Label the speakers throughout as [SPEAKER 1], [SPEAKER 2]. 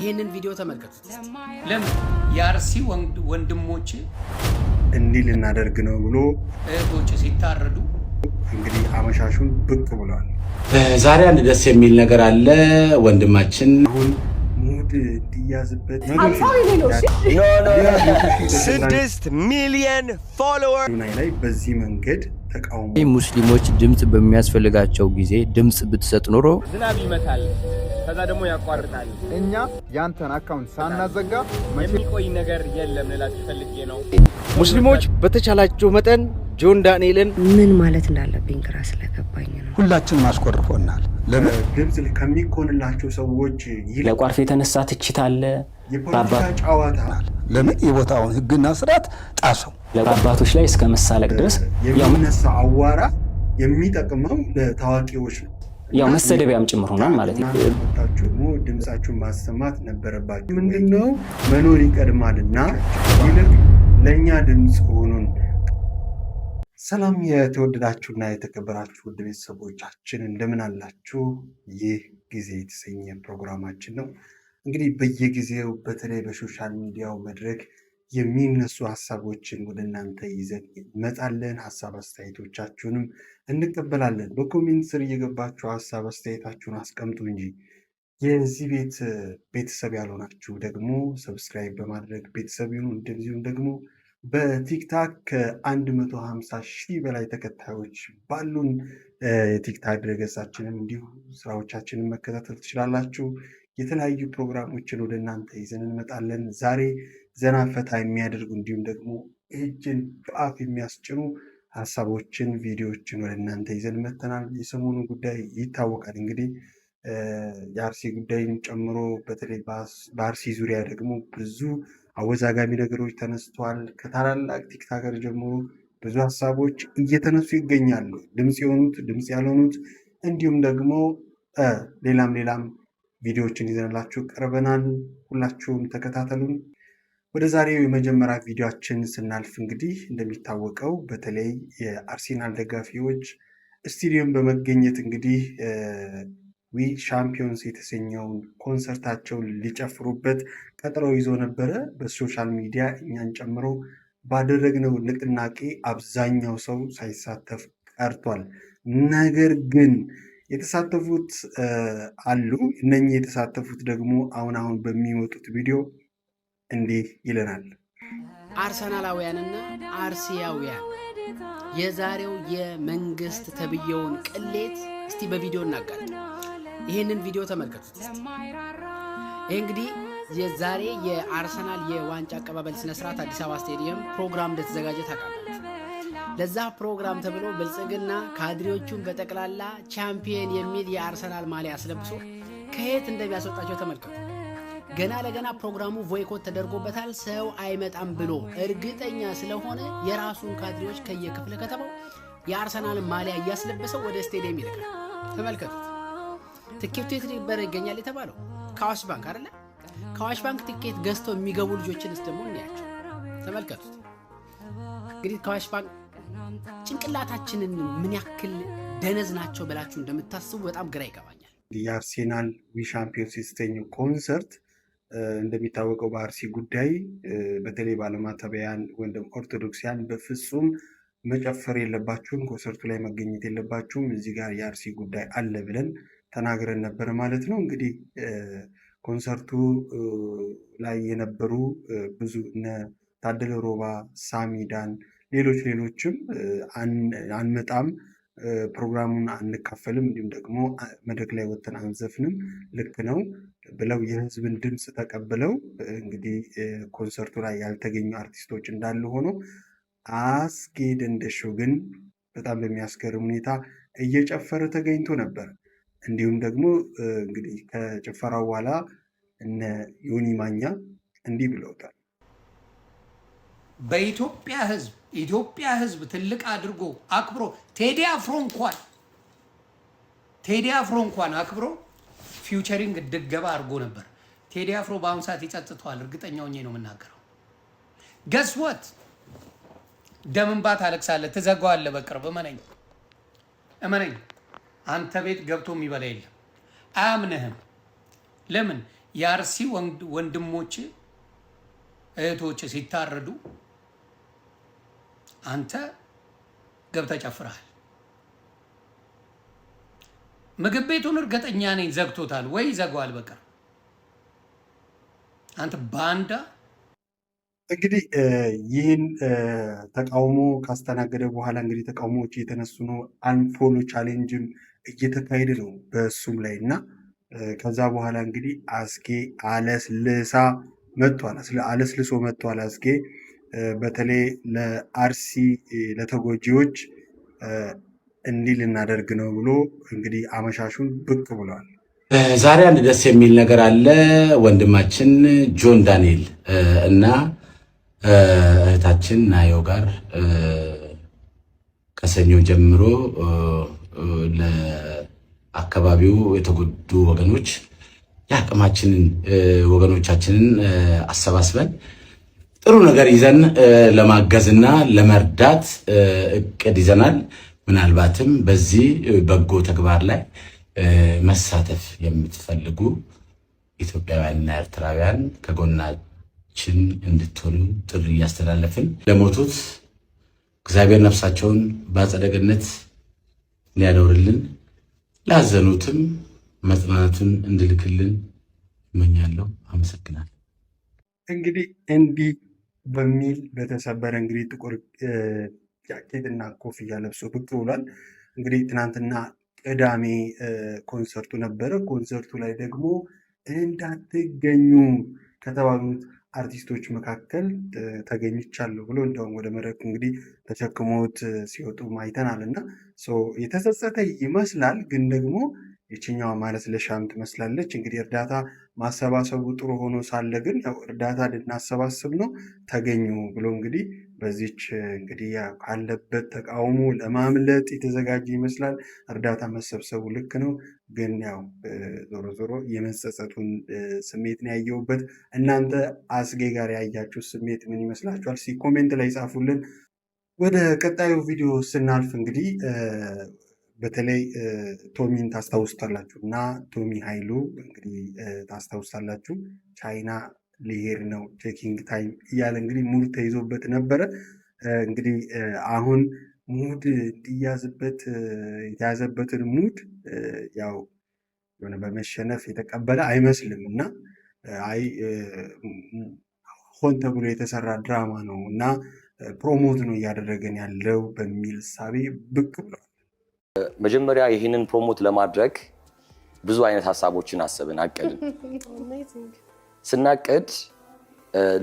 [SPEAKER 1] ይሄንን ቪዲዮ ተመልከቱት።
[SPEAKER 2] ለምን ያርሲ ወንድሞች
[SPEAKER 3] እንዲህ ልናደርግ ነው ብሎ
[SPEAKER 2] እህቶች ሲታረዱ
[SPEAKER 3] እንግዲህ አመሻሹን ብቅ ብሏል።
[SPEAKER 4] ዛሬ አንድ ደስ የሚል ነገር አለ። ወንድማችን
[SPEAKER 3] አሁን ሙድ እንዲያዝበት
[SPEAKER 5] 6 ሚሊዮን ፎሎወር
[SPEAKER 3] ላይ በዚህ መንገድ ተቃውሞ
[SPEAKER 6] ሙስሊሞች ድምጽ በሚያስፈልጋቸው ጊዜ ድምጽ ብትሰጥ ኖሮ
[SPEAKER 7] ዝናብ ይመታል፣ ከዛ ደግሞ ያቋርጣል።
[SPEAKER 8] እኛ ያንተን አካውንት ሳናዘጋ
[SPEAKER 7] የሚቆይ ነገር የለም ልላችሁ ፈልጌ ነው።
[SPEAKER 6] ሙስሊሞች በተቻላቸው መጠን ጆን ዳንኤልን
[SPEAKER 9] ምን ማለት እንዳለብኝ ግራ ስለገባኝ ነው።
[SPEAKER 10] ሁላችንም አስቆርፎናል።
[SPEAKER 3] ድምጽ ከሚኮንላቸው ሰዎች
[SPEAKER 11] ለቋርፍ የተነሳ ትችት አለ።
[SPEAKER 3] የፖለቲካ ጨዋታ
[SPEAKER 10] ለምን የቦታውን ህግና ስርዓት ጣሰው
[SPEAKER 11] ለአባቶች ላይ እስከ መሳለቅ ድረስ
[SPEAKER 3] የሚነሳ አዋራ የሚጠቅመው ለታዋቂዎች ነው።
[SPEAKER 11] ያው መሰደቢያም ጭምር ሆኗል ማለት ነው።
[SPEAKER 3] ደግሞ ድምጻችሁን ማሰማት ነበረባችሁ። ምንድነው መኖር ይቀድማልና ይልቅ ለኛ ድምጽ ሆኑን። ሰላም የተወደዳችሁና የተከበራችሁ ውድ ቤተሰቦቻችን እንደምን አላችሁ? ይህ ጊዜ የተሰኘ ፕሮግራማችን ነው። እንግዲህ በየጊዜው በተለይ በሶሻል ሚዲያው መድረክ የሚነሱ ሀሳቦችን ወደ እናንተ ይዘን እንመጣለን። ሀሳብ አስተያየቶቻችሁንም እንቀበላለን። በኮሜንት ስር እየገባችሁ ሀሳብ አስተያየታችሁን አስቀምጡ እንጂ የዚህ ቤተሰብ ያልሆናችሁ ደግሞ ሰብስክራይብ በማድረግ ቤተሰብ ይሁኑ። እንደዚሁም ደግሞ በቲክታክ ከ150 ሺህ በላይ ተከታዮች ባሉን የቲክታክ ድረገጻችንን እንዲሁ ስራዎቻችንን መከታተል ትችላላችሁ። የተለያዩ ፕሮግራሞችን ወደ እናንተ ይዘን እንመጣለን። ዛሬ ዘና ፈታ የሚያደርጉ እንዲሁም ደግሞ እጅን በአፍ የሚያስጭኑ ሀሳቦችን፣ ቪዲዮዎችን ወደ እናንተ ይዘን መተናል። የሰሞኑ ጉዳይ ይታወቃል። እንግዲህ የአርሲ ጉዳይን ጨምሮ በተለይ በአርሲ ዙሪያ ደግሞ ብዙ አወዛጋቢ ነገሮች ተነስተዋል። ከታላላቅ ቲክታከር ጀምሮ ብዙ ሀሳቦች እየተነሱ ይገኛሉ። ድምፅ የሆኑት ድምፅ ያልሆኑት እንዲሁም ደግሞ ሌላም ቪዲዮዎችን ይዘንላችሁ ቀርበናል። ሁላችሁም ተከታተሉን። ወደ ዛሬው የመጀመሪያ ቪዲዮችን ስናልፍ እንግዲህ እንደሚታወቀው በተለይ የአርሴናል ደጋፊዎች ስቴዲየም በመገኘት እንግዲህ ዊ ሻምፒዮንስ የተሰኘውን ኮንሰርታቸውን ሊጨፍሩበት ቀጥረው ይዞ ነበረ። በሶሻል ሚዲያ እኛን ጨምሮ ባደረግነው ንቅናቄ አብዛኛው ሰው ሳይሳተፍ ቀርቷል። ነገር ግን የተሳተፉት አሉ። እነኚህ የተሳተፉት ደግሞ አሁን በሚወጡት ቪዲዮ እንዲህ ይለናል።
[SPEAKER 1] አርሰናላውያንና አርሲያውያን የዛሬው የመንግስት ተብየውን ቅሌት እስቲ በቪዲዮ እናጋል። ይህንን ቪዲዮ ተመልከቱት። ይህ እንግዲህ የዛሬ የአርሰናል የዋንጫ አቀባበል ስነስርዓት አዲስ አበባ ስቴዲየም ፕሮግራም እንደተዘጋጀ ታውቃላችሁ። ለዛ ፕሮግራም ተብሎ ብልጽግና ካድሬዎቹን በጠቅላላ ቻምፒየን የሚል የአርሰናል ማሊያ አስለብሶ ከየት እንደሚያስወጣቸው ተመልከቱ። ገና ለገና ፕሮግራሙ ቮይኮት ተደርጎበታል። ሰው አይመጣም ብሎ እርግጠኛ ስለሆነ የራሱን ካድሬዎች ከየክፍለ ከተማው የአርሰናል ማሊያ እያስለበሰው ወደ ስቴዲየም ይልካል። ተመልከቱት። ትኬቱ የት ነበረ ይገኛል የተባለው? ከአዋሽ ባንክ አይደለ? ከአዋሽ ባንክ ትኬት ገዝተው የሚገቡ ልጆችንስ ደግሞ እናያቸው። ተመልከቱት። እንግዲህ ከአዋሽ ባንክ ጭንቅላታችንን ምን ያክል ደነዝ ናቸው ብላችሁ እንደምታስቡ በጣም ግራ ይገባኛል።
[SPEAKER 3] የአርሴናል ዊ ሻምፒዮንስ የተሰኘው ኮንሰርት እንደሚታወቀው በአርሲ ጉዳይ በተለይ ባለማተቢያን ወይም ደግሞ ኦርቶዶክሲያን በፍጹም መጨፈር የለባችሁም፣ ኮንሰርቱ ላይ መገኘት የለባችሁም፣ እዚህ ጋር የአርሲ ጉዳይ አለ ብለን ተናግረን ነበር ማለት ነው። እንግዲህ ኮንሰርቱ ላይ የነበሩ ብዙ እነ ታደለ ሮባ፣ ሳሚዳን፣ ሌሎችም አንመጣም፣ ፕሮግራሙን አንካፈልም፣ እንዲሁም ደግሞ መድረክ ላይ ወጥተን አንዘፍንም፣ ልክ ነው ብለው የህዝብን ድምፅ ተቀብለው እንግዲህ ኮንሰርቱ ላይ ያልተገኙ አርቲስቶች እንዳሉ ሆኖ አስጌ ደንደሾ ግን በጣም በሚያስገርም ሁኔታ እየጨፈረ ተገኝቶ ነበር። እንዲሁም ደግሞ እንግዲህ ከጭፈራው በኋላ እነ ዮኒ ማኛ እንዲህ ብለውታል።
[SPEAKER 2] ኢትዮጵያ ህዝብ ትልቅ አድርጎ አክብሮ ቴዲ አፍሮ እንኳን አክብሮ ፊውቸሪንግ ድገባ አድርጎ ነበር። ቴዲ አፍሮ በአሁኑ ሰዓት ይጸጽተዋል። እርግጠኛ ሆኜ ነው የምናገረው። ገስወት ደምንባ ታለቅሳለህ፣ ትዘጋዋለህ በቅርብ እመነኝ። አንተ ቤት ገብቶ የሚበላ የለም። አያምንህም። ለምን? የአርሲ ወንድሞች እህቶች ሲታረዱ አንተ ገብተህ ጨፍረሃል። ምግብ ቤቱን እርግጠኛ ነኝ ዘግቶታል ወይ ይዘጋዋል በቃ። አንተ ባንዳ።
[SPEAKER 3] እንግዲህ ይህን ተቃውሞ ካስተናገደ በኋላ እንግዲህ ተቃውሞዎች እየተነሱ ነው። አንፎሎ ቻሌንጅም እየተካሄደ ነው በሱም ላይ እና ከዛ በኋላ እንግዲህ አስጌ አለስልሶ መጥቷል። አስጌ በተለይ ለአርሲ ለተጎጂዎች እንዲህ ልናደርግ ነው ብሎ እንግዲህ አመሻሹን ብቅ ብሏል።
[SPEAKER 4] ዛሬ አንድ ደስ የሚል ነገር አለ። ወንድማችን ጆን ዳንኤል እና እህታችን ናዮ ጋር ከሰኞ ጀምሮ ለአካባቢው የተጎዱ ወገኖች የአቅማችንን ወገኖቻችንን አሰባስበን ጥሩ ነገር ይዘን ለማገዝና ለመርዳት እቅድ ይዘናል። ምናልባትም በዚህ በጎ ተግባር ላይ መሳተፍ የምትፈልጉ ኢትዮጵያውያንና ኤርትራውያን ከጎናችን እንድትሆኑ ጥሪ እያስተላለፍን ለሞቱት እግዚአብሔር ነፍሳቸውን በአጸደ ገነት ሊያኖርልን፣ ላዘኑትም መጽናናቱን እንድልክልን እመኛለሁ። አመሰግናለሁ።
[SPEAKER 3] እንግዲህ እንዲህ በሚል በተሰበረ እንግዲህ ጥቁር ጃኬትና ኮፍያ ለብሶ ብቅ ብሏል። እንግዲህ ትናንትና ቅዳሜ ኮንሰርቱ ነበረ። ኮንሰርቱ ላይ ደግሞ እንዳትገኙ ከተባሉት አርቲስቶች መካከል ተገኝቻለሁ ብሎ እንደውም ወደ መድረክ እንግዲህ ተሸክሞት ሲወጡ አይተናል እና የተጸጸተ ይመስላል። ግን ደግሞ የችኛዋ ማለስለሻም ትመስላለች። እንግዲህ እርዳታ ማሰባሰቡ ጥሩ ሆኖ ሳለ ግን ያው እርዳታ ልናሰባስብ ነው ተገኙ ብሎ እንግዲህ በዚች እንግዲህ ካለበት ተቃውሞ ለማምለጥ የተዘጋጀ ይመስላል። እርዳታ መሰብሰቡ ልክ ነው፣ ግን ያው ዞሮ ዞሮ የመጸጸቱን ስሜት ነው ያየሁበት። እናንተ አስጌ ጋር ያያችሁ ስሜት ምን ይመስላችኋል? ኮሜንት ላይ ጻፉልን። ወደ ቀጣዩ ቪዲዮ ስናልፍ እንግዲህ በተለይ ቶሚን ታስታውስታላችሁ እና ቶሚ ኃይሉ እንግዲህ ታስታውስታላችሁ። ቻይና ሊሄድ ነው ቼኪንግ ታይም እያለ እንግዲህ ሙድ ተይዞበት ነበረ። እንግዲህ አሁን ሙድ እንዲያዝበት የተያዘበትን ሙድ ያው የሆነ በመሸነፍ የተቀበለ አይመስልም እና አይ ሆን ተብሎ የተሰራ ድራማ ነው እና ፕሮሞት ነው እያደረገን ያለው በሚል እሳቤ ብቅ ብሏል።
[SPEAKER 12] መጀመሪያ ይህንን ፕሮሞት ለማድረግ ብዙ አይነት ሀሳቦችን አሰብን፣ አቀድን። ስናቅድ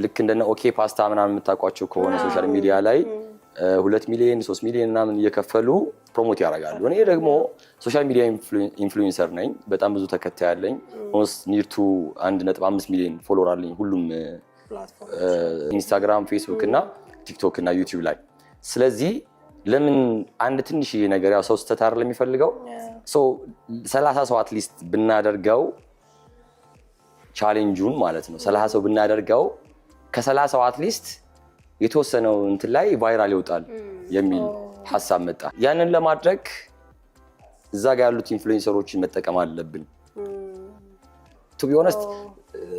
[SPEAKER 12] ልክ እንደነ ኦኬ ፓስታ ምናምን የምታውቋቸው ከሆነ ሶሻል ሚዲያ ላይ 2 ሚሊዮን 3 ሚሊዮን ምናምን እየከፈሉ ፕሮሞት ያደርጋሉ። እኔ ደግሞ ሶሻል ሚዲያ ኢንፍሉዌንሰር ነኝ። በጣም ብዙ ተከታይ አለኝ። ኦልሞስት ኒር ቱ 1.5 ሚሊዮን ፎሎወር አለኝ ሁሉም ኢንስታግራም፣ ፌስቡክ እና ቲክቶክ እና ዩቲዩብ ላይ። ስለዚህ ለምን አንድ ትንሽ ነገር ያው ሰው ስተት አይደለም የሚፈልገው 30 ሰው አትሊስት ብናደርገው ቻሌንጁን ማለት ነው 30 ሰው ብናደርገው ከ30 ሰው አትሊስት የተወሰነው እንትን ላይ ቫይራል ይወጣል የሚል ሐሳብ መጣ። ያንን ለማድረግ እዛ ጋር ያሉት ኢንፍሉዌንሰሮችን መጠቀም አለብን። ቱ ቢ ኦነስት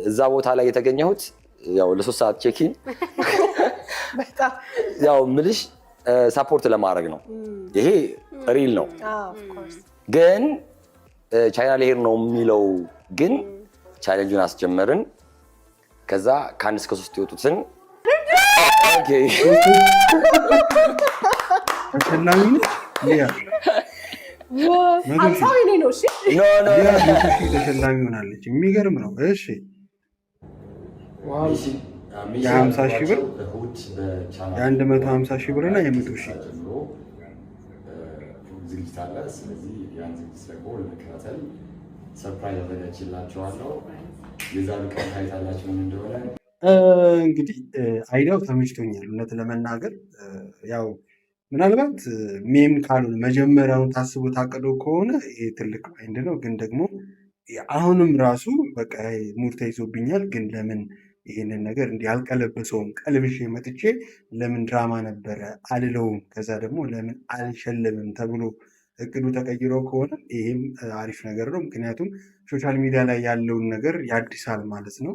[SPEAKER 12] እዛ ቦታ ላይ የተገኘሁት ያው ለ3 ሰዓት ቼኪን ያው ምልሽ ሳፖርት ለማድረግ ነው። ይሄ ሪል ነው። ግን ቻይና ሊሄድ ነው የሚለው ግን ቻሌንጁን አስጀመርን። ከዛ ከ1 እስከ 3 የወጡትን ኦኬ
[SPEAKER 3] ተሸላሚ ሆናለች። የሚገርም ነው። እሺ የ50 ሺህ ብር የ150 ሺህ ብር እና የ100 ሺህ
[SPEAKER 13] ዝግጅት አለ። ስለዚህ ያን ዝግጅት ደግሞ ለመከታተል ሰርፕራይዝ አዘጋጅላችኋለሁ። የዛሬ ቀን ታይታላችሁ ምን እንደሆነ።
[SPEAKER 3] እንግዲህ አይዲያው ተመችቶኛል እውነት ለመናገር ያው ምናልባት ሜም ካልሆነ መጀመሪያውን ታስቦ ታቅዶ ከሆነ ይሄ ትልቅ ማይንድ ነው። ግን ደግሞ አሁንም ራሱ በቃ ሙድ ተይዞብኛል። ግን ለምን ይህንን ነገር እንዲህ አልቀለበሰውም? ቀልብሼ መጥቼ ለምን ድራማ ነበረ አልለውም? ከዛ ደግሞ ለምን አልሸለምም ተብሎ እቅዱ ተቀይሮ ከሆነ ይሄም አሪፍ ነገር ነው። ምክንያቱም ሶሻል ሚዲያ ላይ ያለውን ነገር ያድሳል ማለት ነው።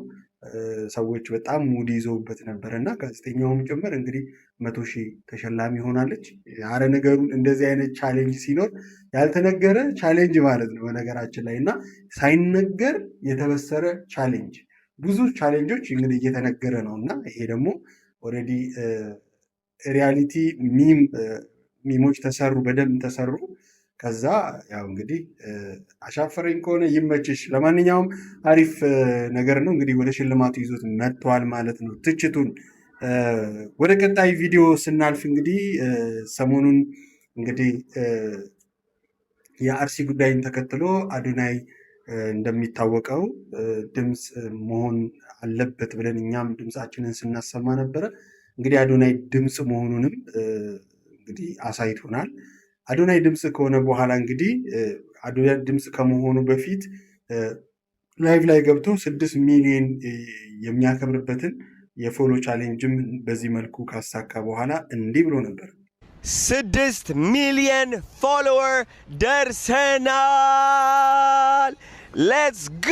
[SPEAKER 3] ሰዎች በጣም ሙድ ይዘውበት ነበር እና ጋዜጠኛውም ጭምር እንግዲህ 100,000 ተሸላሚ ሆናለች። አረ ነገሩን እንደዚህ አይነት ቻሌንጅ ሲኖር ያልተነገረ ቻሌንጅ ማለት ነው በነገራችን ላይ እና ሳይነገር የተበሰረ ቻሌንጅ ብዙ ቻሌንጆች እንግዲህ እየተነገረ ነው እና ይሄ ደግሞ ኦልሬዲ ሪያሊቲ ሚሞች ተሰሩ፣ በደንብ ተሰሩ። ከዛ ያው እንግዲህ አሻፈረኝ ከሆነ ይመችሽ። ለማንኛውም አሪፍ ነገር ነው። እንግዲህ ወደ ሽልማቱ ይዞት መጥቷል ማለት ነው ትችቱን። ወደ ቀጣይ ቪዲዮ ስናልፍ እንግዲህ ሰሞኑን እንግዲህ የአርሲ ጉዳይን ተከትሎ አዶናይ እንደሚታወቀው ድምፅ መሆን አለበት ብለን እኛም ድምፃችንን ስናሰማ ነበረ። እንግዲህ አዶናይ ድምፅ መሆኑንም እንግዲህ አሳይቶናል። አዶናይ ድምፅ ከሆነ በኋላ እንግዲህ አዶናይ ድምፅ ከመሆኑ በፊት ላይቭ ላይ ገብቶ 6 ሚሊዮን የሚያከብርበትን የፎሎ ቻሌንጅም በዚህ መልኩ ካሳካ በኋላ እንዲህ ብሎ ነበር።
[SPEAKER 5] 6 ሚሊዮን ፎሎወር ደርሰናል ሌትስ ጎ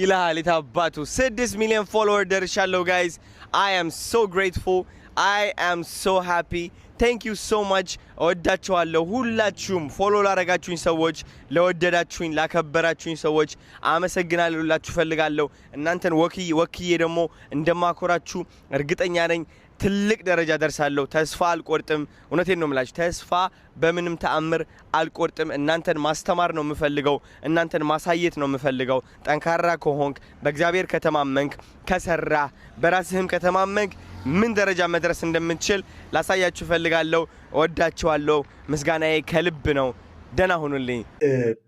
[SPEAKER 5] ይልሃል የታባቱ 6 ሚሊዮን ፎሎወር ደርሻለሁ ጋይዝ I am so grateful I am so happy thank you so much እወዳችኋለሁ ሁላችሁም ፎሎ ላረጋችሁኝ ሰዎች ለወደዳችሁኝ ላከበራችሁኝ ሰዎች አመሰግናለሁ ላችሁ ፈልጋለሁ እናንተን ወክዬ ደግሞ እንደማኮራችሁ እርግጠኛ ነኝ ትልቅ ደረጃ ደርሳለሁ ተስፋ አልቆርጥም እውነቴን ነው የምላችሁ ተስፋ በምንም ተአምር አልቆርጥም እናንተን ማስተማር ነው የምፈልገው እናንተን ማሳየት ነው የምፈልገው ጠንካራ ከሆንክ በእግዚአብሔር ከተማመንክ ከሰራ በራስህም ከተማመንክ ምን ደረጃ መድረስ እንደምትችል ላሳያችሁ ፈልጋለሁ እወዳችኋለሁ ምስጋናዬ ከልብ ነው ደህና ሁኑልኝ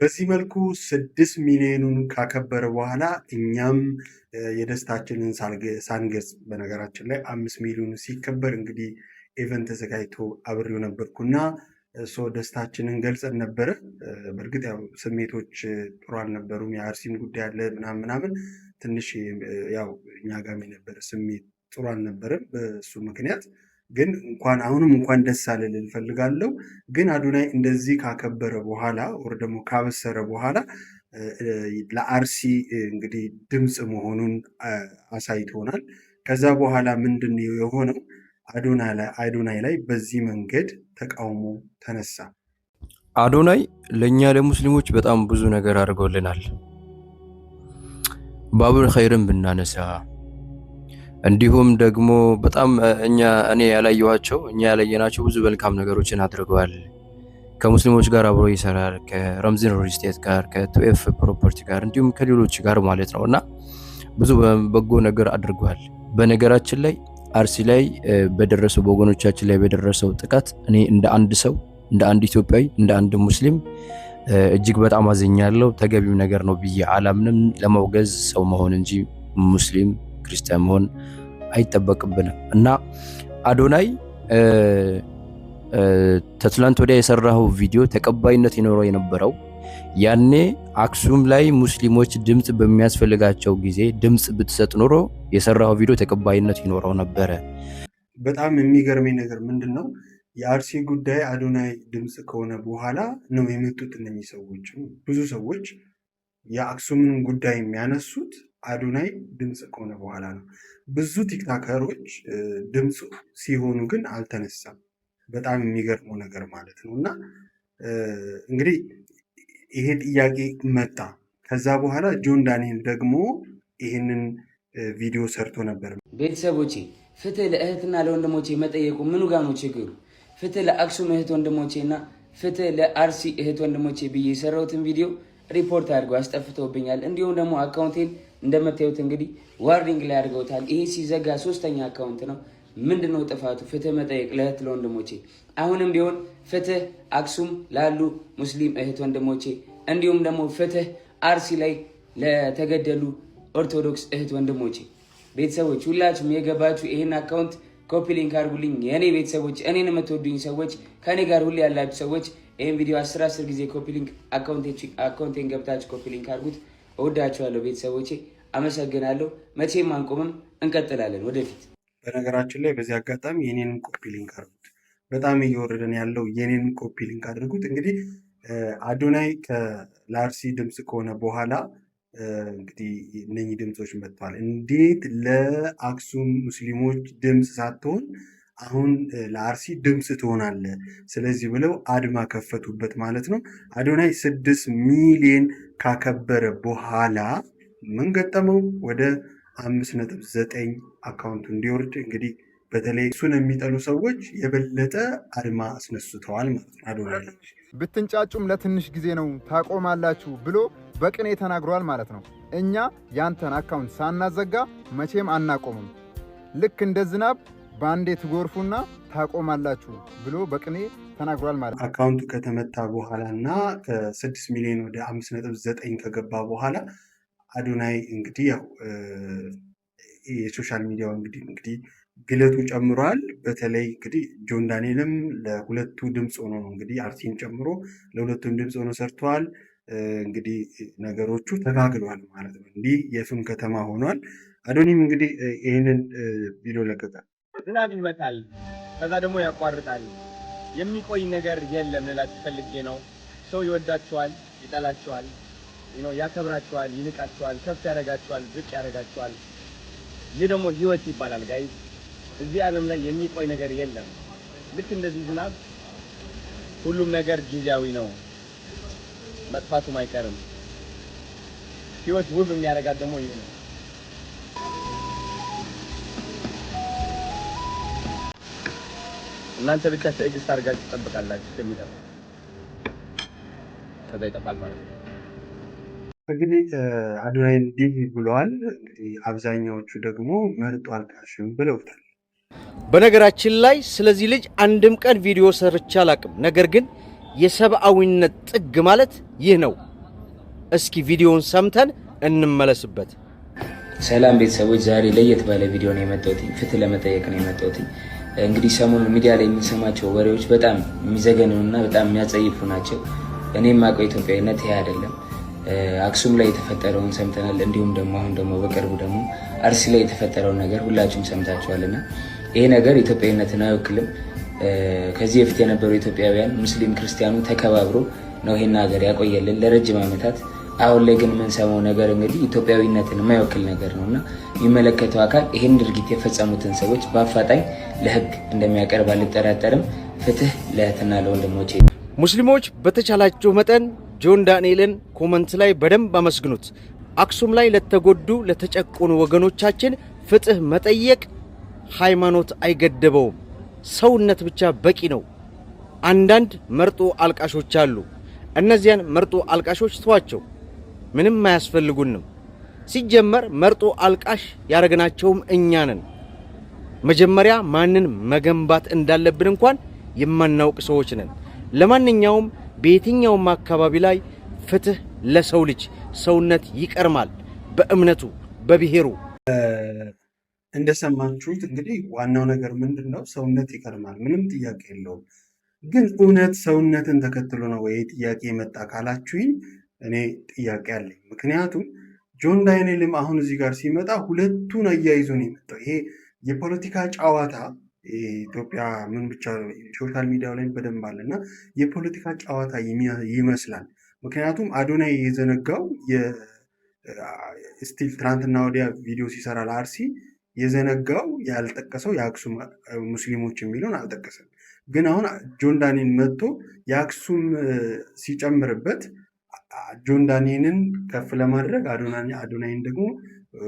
[SPEAKER 3] በዚህ መልኩ 6 ሚሊዮኑን ካከበረ በኋላ እኛም የደስታችንን ሳንገልጽ በነገራችን ላይ 5 ሚሊዮኑ ሲከበር እንግዲህ ኢቨንት ተዘጋጅቶ አብሬው ነበርኩና ደስታችንን ገልጸን ነበረ። በእርግጥ ያው ስሜቶች ጥሩ አልነበሩም። የአርሲም ጉዳይ አለ ምናምን ትንሽ ያው እኛ ጋር የነበረ ስሜት ጥሩ አልነበረም። በሱ ምክንያት ግን እንኳን ደስ አለል እንፈልጋለሁ። ግን አዶናይ እንደዚህ ካከበረ በኋላ ወር ደግሞ ካበሰረ በኋላ ለአርሲ እንግዲህ ድምፅ መሆኑን አሳይቶናል። ከዛ በኋላ ምንድን ነው የሆነው? አዶናይ ላይ በዚህ መንገድ ተቃውሞ ተነሳ።
[SPEAKER 6] አዶናይ ለኛ ለሙስሊሞች በጣም ብዙ ነገር አድርጎልናል። ባቡል ኸይርን ብናነሳ እንዲሁም ደግሞ በጣም እኔ ያላየናቸው ብዙ መልካም ነገሮችን አድርገዋል። ከሙስሊሞች ጋር አብሮ ይሰራል፣ ከረምዚን ሪል ስቴት ጋር፣ ከቱኤፍ ፕሮፐርቲ ጋር እንዲሁም ከሌሎች ጋር ማለት ነው እና ብዙ በጎ ነገር አድርገዋል። በነገራችን ላይ አርሲ ላይ በደረሰው በወገኖቻችን ላይ በደረሰው ጥቃት እኔ እንደ አንድ ሰው እንደ አንድ ኢትዮጵያዊ እንደ አንድ ሙስሊም እጅግ በጣም አዝኛለሁ። ተገቢው ነገር ነው ብዬ አላምንም። ለማውገዝ ሰው መሆን እንጂ ሙስሊም ክርስቲያን መሆን አይጠበቅብንም እና አዶናይ ተትላንት ወዲያ የሰራው ቪዲዮ ተቀባይነት ይኖረው የነበረው ያኔ አክሱም ላይ ሙስሊሞች ድምጽ በሚያስፈልጋቸው ጊዜ ድምጽ ብትሰጥ ኖሮ የሰራው ቪዲዮ ተቀባይነት ይኖረው ነበረ።
[SPEAKER 3] በጣም የሚገርመኝ ነገር ምንድነው የአርሲ ጉዳይ አዶናይ ድምጽ ከሆነ በኋላ ነው የመጡት እነዚህ ሰዎች። ብዙ ሰዎች የአክሱምን ጉዳይ የሚያነሱት አዶናይ ድምጽ ከሆነ በኋላ ነው። ብዙ ቲክታከሮች ድምጽ ሲሆኑ ግን አልተነሳም። በጣም የሚገርመው ነገር ማለት ነው እና እንግዲህ ይሄ ጥያቄ መጣ። ከዛ በኋላ ጆን ዳንኤል ደግሞ ይህንን ቪዲዮ ሰርቶ ነበር።
[SPEAKER 14] ቤተሰቦቼ ፍትህ ለእህትና ለወንድሞቼ መጠየቁ ምኑ ጋር ነው ችግሩ? ፍትህ ለአክሱም እህት ወንድሞቼና ፍትህ ለአርሲ እህት ወንድሞቼ ብዬ የሰራሁትን ቪዲዮ ሪፖርት አድርገው አስጠፍተውብኛል። እንዲሁም ደግሞ አካውንቴን እንደምታዩት እንግዲህ ዋርኒንግ ላይ አድርገውታል። ይሄ ሲዘጋ 3ኛ አካውንት ነው። ምንድነው ጥፋቱ? ፍትህ መጠየቅ ለእህት ለወንድሞቼ። አሁንም ቢሆን ፍትህ አክሱም ላሉ ሙስሊም እህት ወንድሞቼ፣ እንዲሁም ደግሞ ፍትህ አርሲ ላይ ለተገደሉ ኦርቶዶክስ እህት ወንድሞቼ። ቤተሰቦች ሁላችሁም የገባችሁ ይሄን አካውንት ኮፒ ሊንክ አድርጉልኝ። የኔ ቤተሰቦች፣ እኔን የምትወዱኝ ሰዎች፣ ከኔ ጋር ሁሌ ያላችሁ ሰዎች ይሄን ቪዲዮ 10 ጊዜ ኮፒ ሊንክ አካውንቴን ገብታችሁ ኮፒ ሊንክ አድርጉት። እወዳችኋለሁ ቤተሰቦቼ፣ አመሰግናለሁ። መቼም አንቆምም፣ እንቀጥላለን ወደፊት።
[SPEAKER 3] በነገራችን ላይ በዚህ አጋጣሚ የኔንም ኮፒ ሊንክ አድርጉት። በጣም እየወረደን ያለው የኔን ኮፒ ሊንክ አድርጉት። እንግዲህ አዶናይ ለአርሲ ድምፅ ከሆነ በኋላ እንግዲህ እነኚህ ድምፆች መጥተዋል። እንዴት ለአክሱም ሙስሊሞች ድምፅ ሳትሆን አሁን ለአርሲ ድምፅ ትሆናለህ? ስለዚህ ብለው አድማ ከፈቱበት ማለት ነው። አዶናይ 6 ሚሊዮን ካከበረ በኋላ ምን ገጠመው? ወደ 5.9 አካውንቱ እንዲወርድ እንግዲህ በተለይ እሱን የሚጠሉ ሰዎች የበለጠ አድማ አስነስተዋል ማለት ነው። አዶናይ
[SPEAKER 8] ብትንጫጩም ለትንሽ ጊዜ ነው ታቆማላችሁ ብሎ በቅኔ ተናግሯል ማለት ነው። እኛ ያንተን አካውንት ሳናዘጋ መቼም አናቆምም። ልክ እንደ ዝናብ በአንዴ ትጎርፉና ታቆማላችሁ ብሎ በቅኔ ተናግሯል ማለት ነው።
[SPEAKER 3] አካውንቱ ከተመታ በኋላ እና ከ6 ሚሊዮን ወደ 5.9 ከገባ በኋላ አዶናይ እንግዲህ ያው የሶሻል ሚዲያው እንግዲህ ግለቱ ጨምሯል። በተለይ እንግዲህ ጆን ዳንኤልም ለሁለቱ ድምፅ ሆኖ ነው እንግዲህ አርሲን ጨምሮ ለሁለቱም ድምፅ ሆኖ ሰርተዋል። እንግዲህ ነገሮቹ ተጋግሏል ማለት ነው። እንዲህ የሱም ከተማ ሆኗል። አዶኒም እንግዲህ ይህንን ቪዲዮ ለቀቀ።
[SPEAKER 7] ዝናብ ይመጣል፣ ከዛ ደግሞ ያቋርጣል። የሚቆይ ነገር የለም ልላችሁ ፈልጌ ነው። ሰው ይወዳችኋል፣ ይጠላችኋል፣ ያከብራችኋል፣ ይንቃችኋል፣ ከፍ ያደርጋችኋል፣ ዝቅ ያደርጋችኋል። ይህ ደግሞ ህይወት ይባላል ጋይዝ። እዚህ ዓለም ላይ የሚቆይ ነገር የለም። ልክ እንደዚህ ዝናብ ሁሉም ነገር ጊዜያዊ ነው፣ መጥፋቱም አይቀርም። ህይወት ውብ የሚያደርጋት ደግሞ ይህ ነው። እናንተ ብቻ ትዕግስት አድርጋችሁ ትጠብቃላችሁ እስከሚጠፋ፣ ከዛ ይጠፋል ማለት ነው።
[SPEAKER 3] እንግዲህ አዶናይ እንዲህ ብለዋል። እንግዲህ አብዛኛዎቹ ደግሞ መርጦ አልቃሽም ብለውታል።
[SPEAKER 15] በነገራችን ላይ ስለዚህ ልጅ አንድም ቀን ቪዲዮ ሰርቼ አላቅም። ነገር ግን የሰብአዊነት ጥግ ማለት ይህ ነው። እስኪ ቪዲዮውን ሰምተን እንመለስበት።
[SPEAKER 14] ሰላም ቤተሰቦች፣ ዛሬ ለየት ባለ ቪዲዮ ነው የመጣሁት። ፍትህ ለመጠየቅ ነው የመጣሁት። እንግዲህ ሰሞኑን ሚዲያ ላይ የሚሰማቸው ወሬዎች በጣም የሚዘገኑና በጣም የሚያጸይፉ ናቸው። እኔም የማውቀው ኢትዮጵያዊነት ይሄ አይደለም። አክሱም ላይ የተፈጠረውን ሰምተናል። እንዲሁም ደግሞ አሁን ደግሞ በቅርቡ ደግሞ አርሲ ላይ የተፈጠረውን ነገር ሁላችሁም ሰምታችኋልና ይሄ ነገር ኢትዮጵያዊነትን አይወክልም። ከዚህ በፊት የነበሩ ኢትዮጵያውያን ሙስሊም ክርስቲያኑ ተከባብሮ ነው ይሄን ሀገር ያቆየልን ለረጅም ዓመታት። አሁን ላይ ግን የምንሰማው ነገር እንግዲህ ኢትዮጵያዊነትን የማይወክል ነገር ነውና የሚመለከተው አካል ይሄን ድርጊት የፈጸሙትን ሰዎች በአፋጣኝ ለሕግ እንደሚያቀርብ አልጠራጠርም። ፍትህ ለእህትና ለወንድሞቼ።
[SPEAKER 15] ሙስሊሞች በተቻላቸው መጠን ጆን ዳንኤልን ኮመንት ላይ በደንብ አመስግኑት። አክሱም ላይ ለተጎዱ ለተጨቆኑ ወገኖቻችን ፍትህ መጠየቅ ሃይማኖት አይገደበውም፣ ሰውነት ብቻ በቂ ነው። አንዳንድ መርጦ አልቃሾች አሉ። እነዚያን መርጦ አልቃሾች ተዋቸው፣ ምንም አያስፈልጉንም። ሲጀመር መርጦ አልቃሽ ያረግናቸውም እኛ ነን። መጀመሪያ ማንን መገንባት እንዳለብን እንኳን የማናውቅ ሰዎች ነን። ለማንኛውም በየትኛውም አካባቢ ላይ ፍትህ ለሰው ልጅ፣ ሰውነት ይቀርማል፣ በእምነቱ በብሔሩ።
[SPEAKER 3] እንደሰማችሁት እንግዲህ ዋናው ነገር ምንድን ነው? ሰውነት ይቀርማል፣ ምንም ጥያቄ የለውም። ግን እውነት ሰውነትን ተከትሎ ነው ወይ ጥያቄ የመጣ ካላችሁኝ እኔ ጥያቄ አለኝ። ምክንያቱም ጆን ዳንኤልም አሁን እዚህ ጋር ሲመጣ ሁለቱን አያይዞ ነው የመጣው። ይሄ የፖለቲካ ጨዋታ ኢትዮጵያ ምን ብቻ ሶሻል ሚዲያው ላይ በደንብ አለ እና የፖለቲካ ጨዋታ ይመስላል። ምክንያቱም አዶናይ የዘነጋው ስቲል ትናንትና ወዲያ ቪዲዮ ሲሰራ ለአርሲ የዘነጋው ያልጠቀሰው የአክሱም ሙስሊሞች የሚለውን አልጠቀሰም። ግን አሁን ጆን ዳንኤል መጥቶ የአክሱም ሲጨምርበት ጆን ዳንኤልን ከፍ ለማድረግ አዶናይን ደግሞ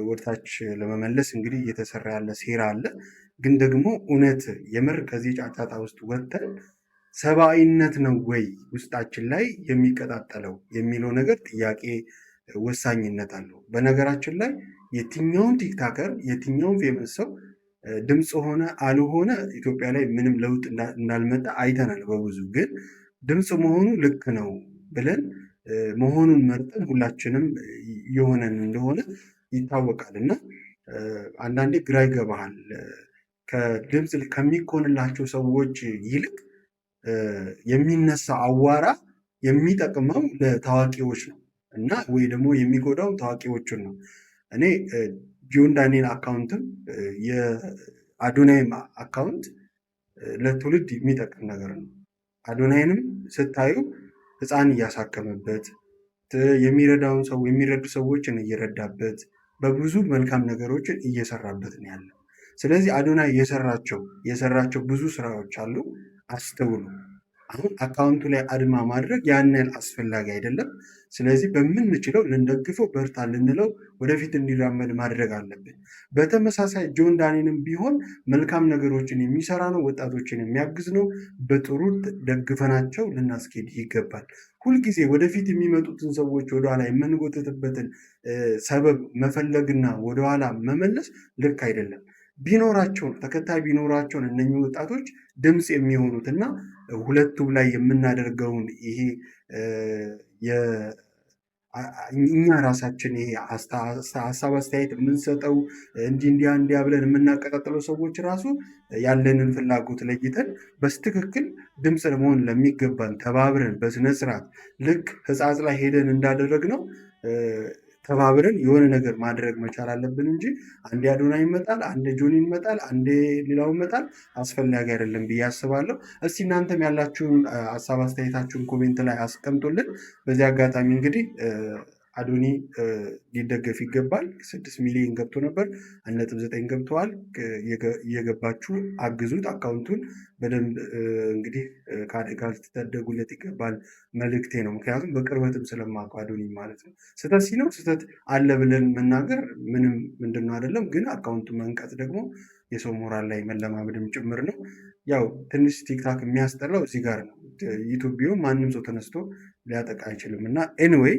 [SPEAKER 3] ወደታች ለመመለስ እንግዲህ እየተሰራ ያለ ሴራ አለ። ግን ደግሞ እውነት የምር ከዚህ ጫጫታ ውስጥ ወጥተን ሰብአዊነት ነው ወይ ውስጣችን ላይ የሚቀጣጠለው የሚለው ነገር ጥያቄ ወሳኝነት አለው። በነገራችን ላይ የትኛውን ቲክታከር የትኛውን ፌመስ ሰው ድምፅ ሆነ አልሆነ ኢትዮጵያ ላይ ምንም ለውጥ እንዳልመጣ አይተናል በብዙ። ግን ድምፅ መሆኑ ልክ ነው ብለን መሆኑን መርጠን ሁላችንም የሆነን እንደሆነ ይታወቃል። እና አንዳንዴ ግራ ይገባሃል። ከድምፅ ከሚኮንላቸው ሰዎች ይልቅ የሚነሳ አዋራ የሚጠቅመው ለታዋቂዎች ነው እና ወይ ደግሞ የሚጎዳው ታዋቂዎቹን ነው። እኔ ጆን ዳንኤል አካውንትም የአዶናይም አካውንት ለትውልድ የሚጠቅም ነገር ነው። አዶናይንም ስታዩ ህፃን እያሳከመበት የሚረዳውን ሰው የሚረዱ ሰዎችን እየረዳበት በብዙ መልካም ነገሮችን እየሰራበት ነው ያለው። ስለዚህ አዶናይ የሰራቸው ብዙ ስራዎች አሉ። አስተውሉ። አሁን አካውንቱ ላይ አድማ ማድረግ ያን ያህል አስፈላጊ አይደለም። ስለዚህ በምንችለው ልንደግፈው፣ በርታ ልንለው፣ ወደፊት እንዲራመድ ማድረግ አለብን። በተመሳሳይ ጆን ዳንኤልም ቢሆን መልካም ነገሮችን የሚሰራ ነው፣ ወጣቶችን የሚያግዝ ነው። በጥሩ ደግፈናቸው ልናስኬድ ይገባል። ሁልጊዜ ወደፊት የሚመጡትን ሰዎች ወደኋላ የምንጎትትበትን ሰበብ መፈለግና ወደኋላ መመለስ ልክ አይደለም። ቢኖራቸው ተከታይ ቢኖራቸውን እነኚህ ወጣቶች ድምፅ የሚሆኑት እና ሁለቱም ላይ የምናደርገውን ይሄ እኛ ራሳችን ይሄ ሀሳብ አስተያየት የምንሰጠው እንዲያ ብለን የምናቀጣጥለው ሰዎች ራሱ ያለንን ፍላጎት ለይተን በስትክክል ድምፅ መሆን ለሚገባን ተባብረን በስነስርዓት ልክ ሕጻጽ ላይ ሄደን እንዳደረግነው ተባብረን የሆነ ነገር ማድረግ መቻል አለብን እንጂ አንዴ አዶናይ ይመጣል፣ አንዴ ጆኒ ይመጣል፣ አንዴ ሌላው ይመጣል አስፈላጊ አይደለም ብዬ አስባለሁ። እስቲ እናንተም ያላችሁን ሀሳብ አስተያየታችሁን ኮሜንት ላይ አስቀምጡልን። በዚህ አጋጣሚ እንግዲህ አዶኒ ሊደገፍ ይገባል። 6 ሚሊዮን ገብቶ ነበር፣ 1.9 ገብተዋል። እየገባችሁ አግዙት። አካውንቱን በደንብ እንግዲህ ከአደጋ ልትታደጉለት ይገባል መልእክቴ ነው። ምክንያቱም በቅርበትም ስለማውቀው አዶኒ ማለት ነው። ስህተት ሲኖር ስህተት አለ ብለን መናገር ምንም ምንድነው አይደለም፣ ግን አካውንቱን መንቀጥ ደግሞ የሰው ሞራል ላይ መለማመድም ጭምር ነው። ያው ትንሽ ቲክታክ የሚያስጠላው እዚህ ጋር ነው። ዩቱብ ቢሆን ማንም ሰው ተነስቶ ሊያጠቃ አይችልም። እና ኤኒዌይ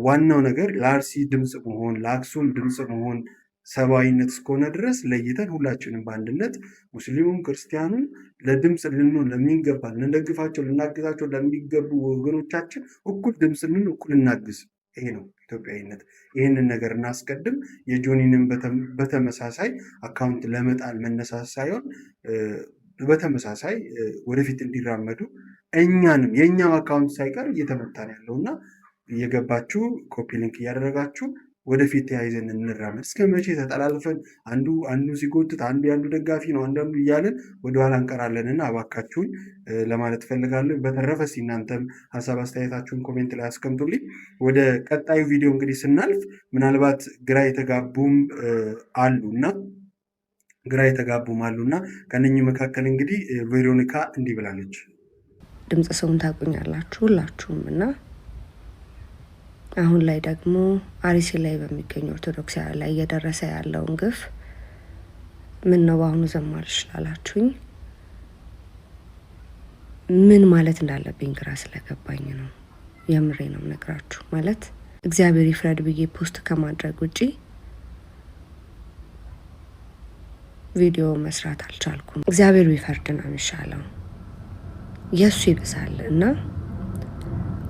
[SPEAKER 3] ዋናው ነገር ለአርሲ ድምፅ መሆን፣ ለአክሱም ድምፅ መሆን ሰብአዊነት እስከሆነ ድረስ ለይተን ሁላችንም በአንድነት ሙስሊሙም ክርስቲያኑም ለድምፅ ልንሆን ለሚገባ ልንደግፋቸው ልናግዛቸው ለሚገቡ ወገኖቻችን እኩል ድምፅ ልን እኩል እናግዝ። ይሄ ነው ኢትዮጵያዊነት። ይህንን ነገር እናስቀድም። የጆኒንም በተመሳሳይ አካውንት ለመጣል መነሳት ሳይሆን በተመሳሳይ ወደፊት እንዲራመዱ እኛንም የእኛም አካውንት ሳይቀር እየተመታን ያለው እና እየገባችሁ ኮፒ ሊንክ እያደረጋችሁ ወደፊት ተያይዘን እንራመድ። እስከ መቼ ተጠላልፈን አንዱ ሲጎትት አንዱ ደጋፊ ነው አንዳንዱ እያለን ወደኋላ እንቀራለንና እባካችሁን ለማለት ፈልጋለሁ። በተረፈ እናንተም ሀሳብ አስተያየታችሁን ኮሜንት ላይ አስቀምጡልኝ። ወደ ቀጣዩ ቪዲዮ እንግዲህ ስናልፍ ምናልባት ግራ የተጋቡም አሉና ከነኚህ መካከል እንግዲህ ቬሮኒካ እንዲህ ብላለች።
[SPEAKER 9] ድምፅ ሰውን ታቁኛላችሁ ሁላችሁም እና አሁን ላይ ደግሞ አርሲ ላይ በሚገኙ ኦርቶዶክሳውያን ላይ እየደረሰ ያለውን ግፍ ምን ነው በአሁኑ ዘማልሽ ላላችሁኝ ምን ማለት እንዳለብኝ ግራ ስለገባኝ ነው። የምሬ ነው ነግራችሁ። ማለት እግዚአብሔር ይፍረድ ብዬ ፖስት ከማድረግ ውጪ ቪዲዮ መስራት አልቻልኩም። እግዚአብሔር ቢፈርድ ነው የሚሻለው፣ የሱ ይብሳል እና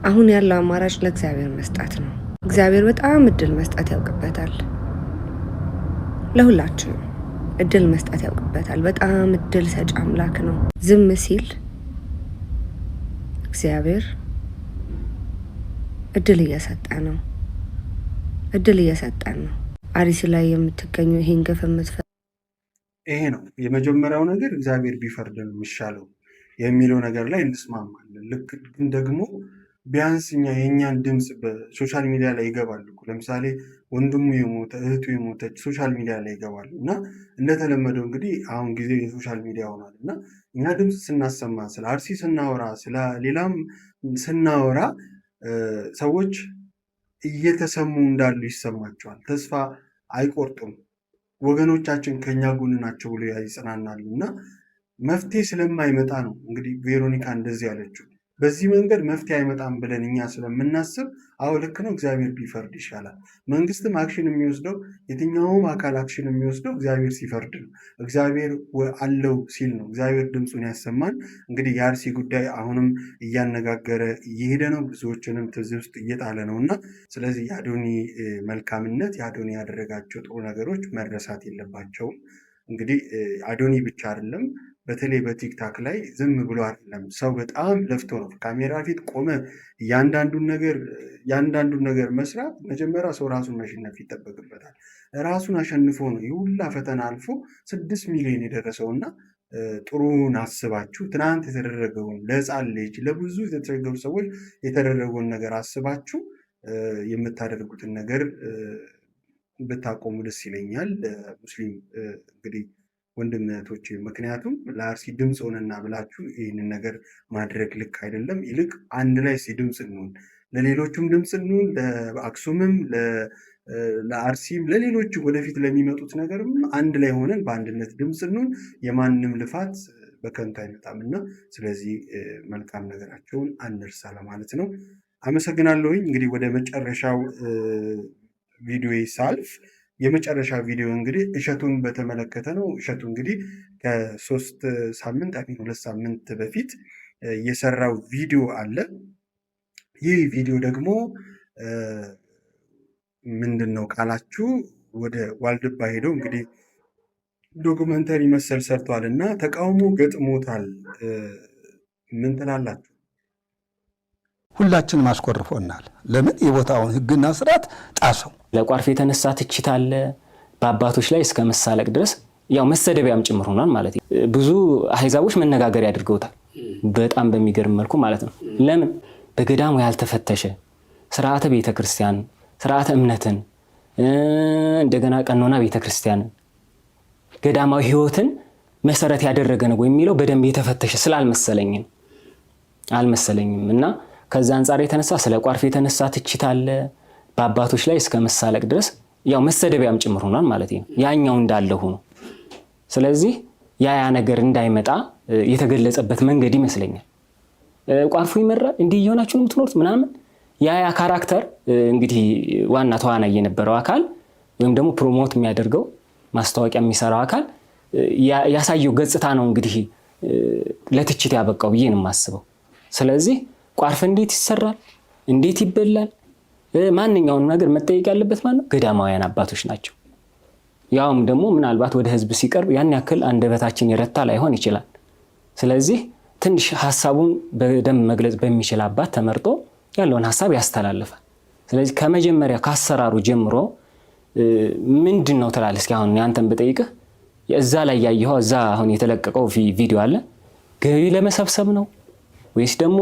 [SPEAKER 9] አሁን ያለው አማራጭ ለእግዚአብሔር መስጠት ነው። እግዚአብሔር በጣም እድል መስጠት ያውቅበታል። ለሁላችንም እድል መስጠት ያውቅበታል። በጣም እድል ሰጪ አምላክ ነው። ዝም ሲል እግዚአብሔር እድል እየሰጠን ነው። አርሲ ላይ የምትገኙ ይሄን ግፍ
[SPEAKER 3] ይሄ ነው የመጀመሪያው ነገር። እግዚአብሔር ቢፈርድ ነው የሚሻለው የሚለው ነገር ላይ እንስማማለን። ልክ ግን ደግሞ ቢያንስ የእኛን ድምፅ በሶሻል ሚዲያ ላይ ይገባሉ። ለምሳሌ ወንድሙ የሞተ እህቱ የሞተች ሶሻል ሚዲያ ላይ ይገባሉ እና እንደተለመደው እንግዲህ አሁን ጊዜ የሶሻል ሚዲያ ሆኗል እና እኛ ድምፅ ስናሰማ ስለ አርሲ ስናወራ ስለ ሌላም ስናወራ ሰዎች እየተሰሙ እንዳሉ ይሰማቸዋል። ተስፋ አይቆርጡም። ወገኖቻችን ከኛ ጎን ናቸው ብሎ ይጽናናሉ እና መፍትሄ ስለማይመጣ ነው እንግዲህ ቬሮኒካ እንደዚህ ያለችው። በዚህ መንገድ መፍትሄ አይመጣም ብለን እኛ ስለምናስብ አዎ ልክ ነው፣ እግዚአብሔር ቢፈርድ ይሻላል። መንግስትም አክሽን የሚወስደው የትኛውም አካል አክሽን የሚወስደው እግዚአብሔር ሲፈርድ ነው። እግዚአብሔር አለው ሲል ነው። እግዚአብሔር ድምፁን ያሰማን። እንግዲህ የአርሲ ጉዳይ አሁንም እያነጋገረ እየሄደ ነው፣ ብዙዎችንም ትዝብት ውስጥ እየጣለ ነው እና ስለዚህ የአዶኒ መልካምነት የአዶኒ ያደረጋቸው ጥሩ ነገሮች መረሳት የለባቸውም። እንግዲህ አዶኒ ብቻ አይደለም፣ በተለይ በቲክታክ ላይ ዝም ብሎ አይደለም። ሰው በጣም ለፍቶ ነው ካሜራ ፊት ቆመ ያንዳንዱን ነገር መስራት። መጀመሪያ ሰው ራሱን መሸነፍ ይጠበቅበታል። ራሱን አሸንፎ ነው የሁላ ፈተና አልፎ 6 ሚሊዮን የደረሰው እና ጥሩን አስባችሁ ትናንት የተደረገውን ለሕፃን ልጅ ለብዙ የተቸገሩ ሰዎች የተደረገውን ነገር አስባችሁ የምታደርጉትን ነገር ብታቆሙ ደስ ይለኛል። ሙስሊም እንግዲህ ወንድም እህቶቼ፣ ምክንያቱም ለአርሲ ድምፅ ሆነና ብላችሁ ይህንን ነገር ማድረግ ልክ አይደለም። ይልቅ አንድ ላይ ድምፅ እንሁን፣ ለሌሎቹም ድምፅ እንሁን፣ ለአክሱምም ለአርሲም ለሌሎች ወደፊት ለሚመጡት ነገርም አንድ ላይ ሆነን በአንድነት ድምፅ እንሁን። የማንም ልፋት በከንቱ አይመጣም እና ስለዚህ መልካም ነገራቸውን አንርሳ ለማለት ነው። አመሰግናለሁኝ። እንግዲህ ወደ መጨረሻው ቪዲዮ ሳልፍ የመጨረሻ ቪዲዮ እንግዲህ እሸቱን በተመለከተ ነው። እሸቱ እንግዲህ ከ3 ሳምንት 2 ሳምንት በፊት የሰራው ቪዲዮ አለ። ይህ ቪዲዮ ደግሞ ምንድን ነው ካላችሁ ወደ ዋልድባ ሄደው እንግዲህ ዶክመንተሪ መሰል ሰርቷል እና ተቃውሞ ገጥሞታል። ምን ትላላችሁ?
[SPEAKER 10] ሁላችንም አስቆርፎናል። ለምን የቦታውን ሕግና ስርዓት ጣሰው።
[SPEAKER 11] ለቋርፍ የተነሳ ትችት አለ በአባቶች ላይ እስከ መሳለቅ ድረስ ያው መሰደቢያም ጭምር ሆኗል ማለት ነው። ብዙ አህዛቦች መነጋገር ያድርገውታል በጣም በሚገርም መልኩ ማለት ነው። ለምን በገዳሙ ያልተፈተሸ ስርዓተ ቤተክርስቲያን ስርዓተ እምነትን እንደገና ቀኖና ቤተክርስቲያንን ገዳማዊ ህይወትን መሰረት ያደረገ ነው የሚለው በደንብ የተፈተሸ አልመሰለኝም እና ከዛ አንፃር የተነሳ ስለ ቋርፍ የተነሳ ትችት አለ በአባቶች ላይ እስከ መሳለቅ ድረስ ያው መሰደቢያም ጭምር ሆኗል ማለት ነው። ያኛው እንዳለ ሆኖ ስለዚህ ያ ነገር እንዳይመጣ የተገለጸበት መንገድ ይመስለኛል። ቋርፉ ይመራል እንዲህ እየሆናችሁ ነው የምትኖሩት ምናምን ያ ካራክተር እንግዲህ ዋና ተዋናይ የነበረው አካል ወይም ደግሞ ፕሮሞት የሚያደርገው ማስታወቂያ የሚሰራው አካል ያሳየው ገጽታ ነው እንግዲህ ለትችት ያበቃው ብዬ ነው የማስበው። ስለዚህ ቋርፍ እንዴት ይሰራል እንዴት ይበላል ማንኛውንም ነገር መጠየቅ ያለበት ማለት ነው ገዳማውያን አባቶች ናቸው። ያውም ደግሞ ምናልባት ወደ ህዝብ ሲቀርብ ያን ያክል አንደበታችን የረታ ላይሆን ይችላል። ስለዚህ ትንሽ ሐሳቡን በደንብ መግለጽ በሚችል አባት ተመርጦ ያለውን ሐሳብ ያስተላልፋል። ስለዚህ ከመጀመሪያ ካሰራሩ ጀምሮ ምንድነው ትላለህ? እስኪ አሁን ያንተን በጠይቅህ እዛ ላይ ያየኸው እዛ አሁን የተለቀቀው ቪዲዮ አለ ገቢ ለመሰብሰብ ነው ወይስ ደግሞ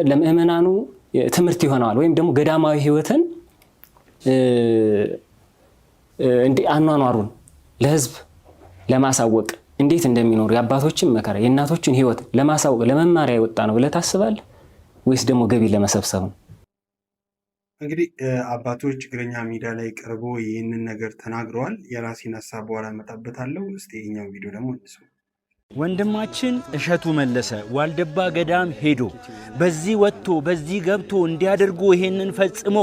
[SPEAKER 11] ለምእመናኑ ትምህርት ይሆናል ወይም ደግሞ ገዳማዊ ህይወትን እንዴ አኗኗሩን ለህዝብ ለማሳወቅ እንዴት እንደሚኖር የአባቶችን መከራ የእናቶችን ህይወት ለማሳወቅ ለመማሪያ ይወጣ ነው ብለህ ታስባለህ ወይስ ደግሞ ገቢ ለመሰብሰብ ነው?
[SPEAKER 3] እንግዲህ አባቶች እግረኛ ሜዳ ላይ ቀርቦ ይህንን ነገር ተናግረዋል። የራሴን ሀሳብ በኋላ እመጣበታለሁ። እስቲ የኛው ቪዲዮ ደግሞ እንስማ።
[SPEAKER 16] ወንድማችን እሸቱ መለሰ ዋልድባ ገዳም ሄዶ በዚህ ወጥቶ በዚህ ገብቶ እንዲያደርጉ ይሄንን ፈጽሞ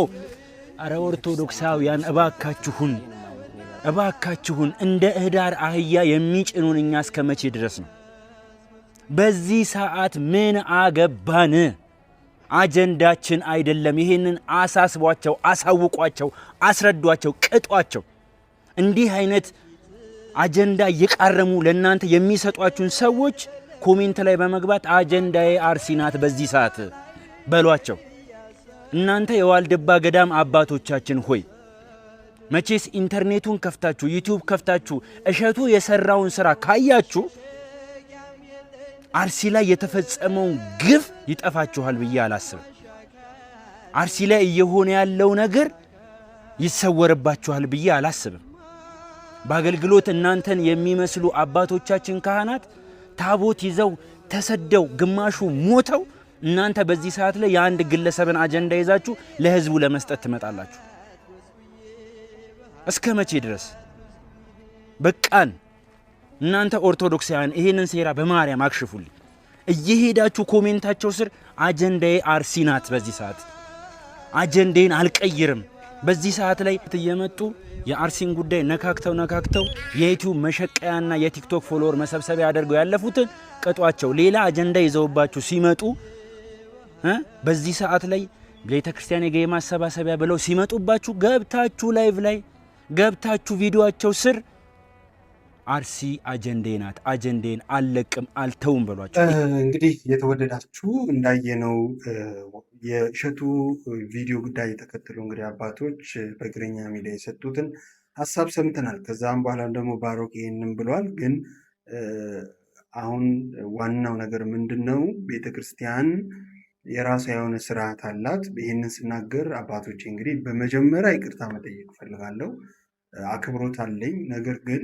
[SPEAKER 16] አረ ኦርቶዶክሳውያን እባካችሁን እንደ እህዳር አህያ የሚጭኑን እኛ እስከ መቼ ድረስ ነው? በዚህ ሰዓት ምን አገባን? አጀንዳችን አይደለም። ይሄንን አሳስቧቸው፣ አሳውቋቸው፣ አስረዷቸው፣ ቅጧቸው። እንዲህ አይነት አጀንዳ እየቃረሙ ለእናንተ የሚሰጧችሁን ሰዎች ኮሜንት ላይ በመግባት አጀንዳዬ አርሲ ናት በዚህ ሰዓት በሏቸው። እናንተ የዋልድባ ገዳም አባቶቻችን ሆይ መቼስ ኢንተርኔቱን ከፍታችሁ ዩቲዩብ ከፍታችሁ እሸቱ የሰራውን ስራ ካያችሁ አርሲ ላይ የተፈጸመውን ግፍ ይጠፋችኋል ብዬ አላስብም። አርሲ ላይ እየሆነ ያለው ነገር ይሰወርባችኋል ብዬ አላስብም። በአገልግሎት እናንተን የሚመስሉ አባቶቻችን ካህናት ታቦት ይዘው ተሰደው ግማሹ ሞተው እናንተ በዚህ ሰዓት ላይ የአንድ ግለሰብን አጀንዳ ይዛችሁ ለህዝቡ ለመስጠት ትመጣላችሁ። እስከ መቼ ድረስ? በቃን። እናንተ ኦርቶዶክሳውያን ይሄንን ሴራ በማርያም አክሽፉልኝ። እየሄዳችሁ ኮሜንታቸው ስር አጀንዳዬ አርሲ ናት፣ በዚህ ሰዓት አጀንዳዬን አልቀይርም። በዚህ ሰዓት ላይ እየመጡ የአርሲን ጉዳይ ነካክተው የዩቲዩብ መሸቀያና የቲክቶክ ፎሎወር መሰብሰቢያ አድርገው ያለፉትን ቅጧቸው። ሌላ አጀንዳ ይዘውባችሁ ሲመጡ በዚህ ሰዓት ላይ ቤተክርስቲያን የገቢ ማሰባሰቢያ ብለው ሲመጡባችሁ ገብታችሁ ላይቭ ላይ ገብታችሁ ቪዲዮአቸው ስር አርሲ አጀንዳዬ ናት፣ አጀንዳዬን አልለቅም አልተውም በሏቸው።
[SPEAKER 3] እንግዲህ የተወደዳችሁ እንዳየነው የእሸቱ ቪዲዮ ጉዳይ ተከትሎ እንግዲህ አባቶች በእግረኛ ሜዳ የሰጡትን ሀሳብ ሰምተናል። ከዛም በኋላ ደግሞ ባሮክ ይህንን ብለዋል። ግን አሁን ዋናው ነገር ምንድነው? ቤተክርስቲያን የራሷ የሆነ ስርዓት አላት። ይህንን ስናገር አባቶች እንግዲህ በመጀመሪያ ይቅርታ መጠየቅ እፈልጋለሁ። አክብሮት አለኝ። ነገር ግን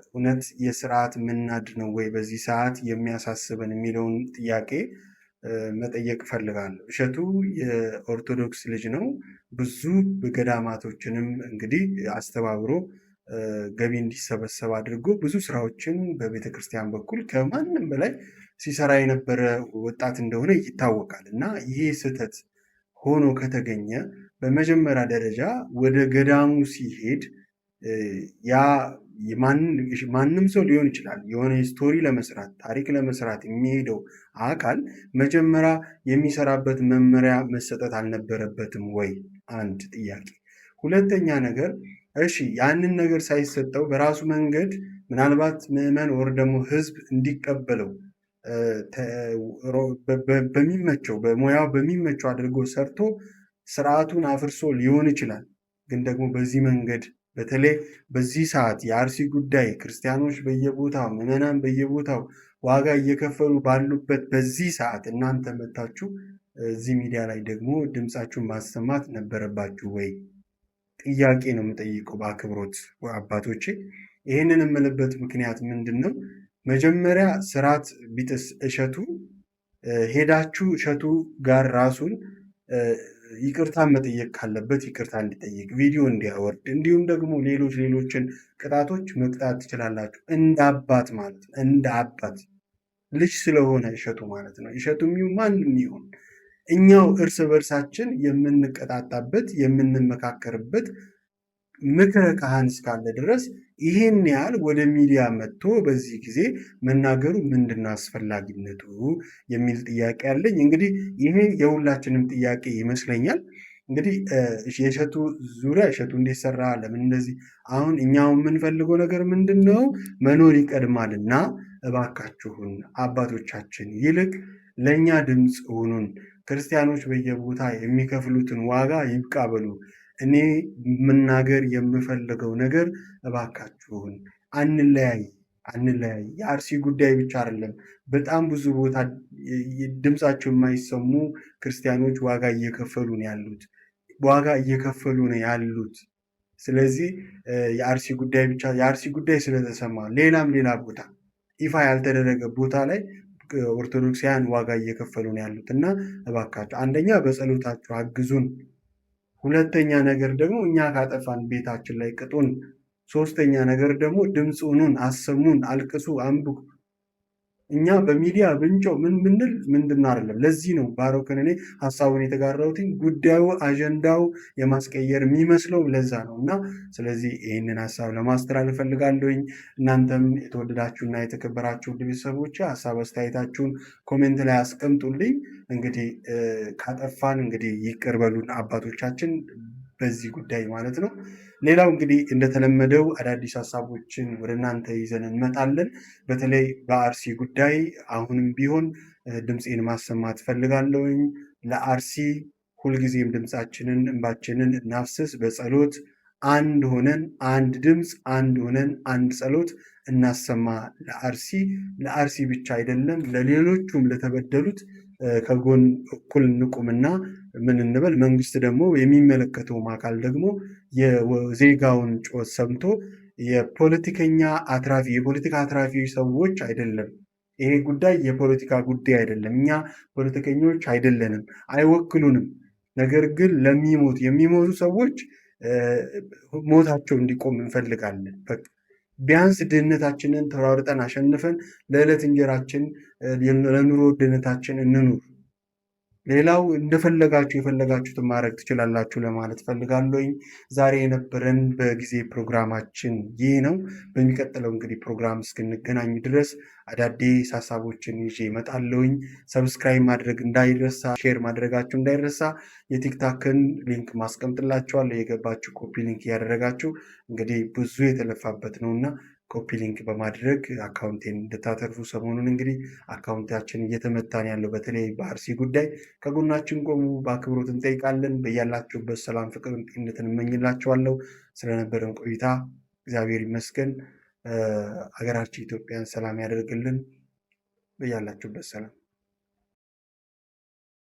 [SPEAKER 3] እውነት የስርዓት ምናድ ነው ወይ በዚህ ሰዓት የሚያሳስበን የሚለውን ጥያቄ መጠየቅ እፈልጋለሁ። እሸቱ የኦርቶዶክስ ልጅ ነው። ብዙ ገዳማቶችንም እንግዲህ አስተባብሮ ገቢ እንዲሰበሰብ አድርጎ ብዙ ስራዎችን በቤተክርስቲያን በኩል ከማንም በላይ ሲሰራ የነበረ ወጣት እንደሆነ ይታወቃል። እና ይሄ ስህተት ሆኖ ከተገኘ በመጀመሪያ ደረጃ ወደ ገዳሙ ሲሄድ ያ ማንም ሰው ሊሆን ይችላል። የሆነ ስቶሪ ለመስራት ታሪክ ለመስራት የሚሄደው አካል መጀመሪያ የሚሰራበት መመሪያ መሰጠት አልነበረበትም ወይ? አንድ ጥያቄ። ሁለተኛ ነገር እሺ ያንን ነገር ሳይሰጠው በራሱ መንገድ ምናልባት ምዕመን ወር ደግሞ ህዝብ እንዲቀበለው በሚመቸው በሙያው በሚመቸው አድርጎ ሰርቶ ስርዓቱን አፍርሶ ሊሆን ይችላል። ግን ደግሞ በዚህ መንገድ በተለይ በዚህ ሰዓት የአርሲ ጉዳይ ክርስቲያኖች በየቦታው ምዕመናን በየቦታው ዋጋ እየከፈሉ ባሉበት በዚህ ሰዓት እናንተ መታችሁ እዚህ ሚዲያ ላይ ደግሞ ድምፃችሁን ማሰማት ነበረባችሁ ወይ? ጥያቄ ነው የምጠይቀው በአክብሮት አባቶቼ። ይህንን የምልበት ምክንያት ምንድን ነው? መጀመሪያ ስርዓት ቢጥስ እሸቱ ሄዳችሁ እሸቱ ጋር ራሱን ይቅርታ መጠየቅ ካለበት ይቅርታ እንዲጠይቅ ቪዲዮ እንዲያወርድ፣ እንዲሁም ደግሞ ሌሎችን ቅጣቶች መቅጣት ትችላላችሁ። እንደ አባት ማለት ነው። እንደ አባት ልጅ ስለሆነ እሸቱ ማለት ነው። እሸቱ የሚሆን ማንም ይሁን እኛው እርስ በርሳችን የምንቀጣጣበት የምንመካከርበት ምክረ ካህን እስካለ ድረስ ይሄን ያህል ወደ ሚዲያ መጥቶ በዚህ ጊዜ መናገሩ ምንድነው አስፈላጊነቱ የሚል ጥያቄ አለኝ። እንግዲህ ይሄ የሁላችንም ጥያቄ ይመስለኛል። እንግዲህ የእሸቱ ዙሪያ እሸቱ እንዴት ሰራ፣ ለምን እንደዚህ፣ አሁን እኛው የምንፈልገው ነገር ምንድን ነው? መኖር ይቀድማልና እባካችሁን አባቶቻችን ይልቅ ለእኛ ድምፅ ሁኑን። ክርስቲያኖች በየቦታ የሚከፍሉትን ዋጋ ይብቃበሉ። እኔ መናገር የምፈልገው ነገር እባካችሁን አንለያይ። የአርሲ ጉዳይ ብቻ አይደለም። በጣም ብዙ ቦታ ድምፃቸው የማይሰሙ ክርስቲያኖች ዋጋ እየከፈሉ ነው ያሉት። ስለዚህ የአርሲ ጉዳይ ስለተሰማ ሌላ ቦታ ይፋ ያልተደረገ ቦታ ላይ ኦርቶዶክሳውያን ዋጋ እየከፈሉ ነው ያሉት እና እባካችሁ አንደኛ በጸሎታችሁ አግዙን። ሁለተኛ ነገር ደግሞ እኛ ካጠፋን ቤታችን ላይ ቅጡን። ሶስተኛ ነገር ደግሞ ድምፅ ሁኑን፣ አሰሙን፣ አልቅሱ፣ አንብቡ። እኛ በሚዲያ ብንጨው ምን ብንል ምንድን አይደለም። ለዚህ ነው ባሮክን እኔ ሀሳቡን የተጋራሁት። ጉዳዩ አጀንዳው የማስቀየር የሚመስለው ለዛ ነው እና ስለዚህ ይህንን ሀሳብ ለማስተላለፍ ፈልጋለሁኝ። እናንተም የተወደዳችሁና የተከበራችሁ ቤተሰቦች ሀሳብ አስተያየታችሁን ኮሜንት ላይ አስቀምጡልኝ። እንግዲህ ካጠፋን እንግዲህ ይቅር በሉን አባቶቻችን በዚህ ጉዳይ ማለት ነው። ሌላው እንግዲህ እንደተለመደው አዳዲስ ሀሳቦችን ወደ እናንተ ይዘን እንመጣለን። በተለይ በአርሲ ጉዳይ አሁንም ቢሆን ድምፄን ማሰማት ፈልጋለሁኝ። ለአርሲ ሁልጊዜም ድምፃችንን እንባችንን እናፍስስ። በጸሎት አንድ ሆነን አንድ ድምፅ፣ አንድ ሆነን አንድ ጸሎት እናሰማ። ለአርሲ ብቻ አይደለም ለሌሎቹም ለተበደሉት ከጎን እኩል እንቁምና ምን እንበል። መንግስት ደግሞ የሚመለከተውም አካል ደግሞ የዜጋውን ጩኸት ሰምቶ የፖለቲካ አትራፊ ሰዎች አይደለም። ይሄ ጉዳይ የፖለቲካ ጉዳይ አይደለም። እኛ ፖለቲከኞች አይደለንም፣ አይወክሉንም። ነገር ግን የሚሞቱ ሰዎች ሞታቸው እንዲቆም እንፈልጋለን። ቢያንስ ድህነታችንን ተሯርጠን አሸንፈን ለዕለት እንጀራችን ለኑሮ ውድነታችን እንኑር። ሌላው እንደፈለጋችሁ የፈለጋችሁትን ማድረግ ትችላላችሁ ለማለት ፈልጋለሁኝ። ዛሬ የነበረን በጊዜ ፕሮግራማችን ይህ ነው። በሚቀጥለው እንግዲህ ፕሮግራም እስክንገናኝ ድረስ አዳዲስ ሀሳቦችን ይዤ እመጣለሁኝ። ሰብስክራይብ ማድረግ እንዳይረሳ፣ ሼር ማድረጋችሁ እንዳይረሳ። የቲክታክን ሊንክ ማስቀምጥላችኋለሁ። የገባችሁ ኮፒ ሊንክ እያደረጋችሁ እንግዲህ ብዙ የተለፋበት ነውና ኮፒ ሊንክ በማድረግ አካውንቴን እንድታተርፉ። ሰሞኑን እንግዲህ አካውንታችን እየተመታን ያለው በተለይ በአርሲ ጉዳይ ከጎናችን ቆሙ በአክብሮት እንጠይቃለን። በያላችሁበት ሰላም፣ ፍቅር፣ ጤንነትን እመኝላችኋለሁ። ስለነበረን ቆይታ እግዚአብሔር ይመስገን። ሀገራችን ኢትዮጵያን ሰላም ያደርግልን። በያላችሁበት ሰላም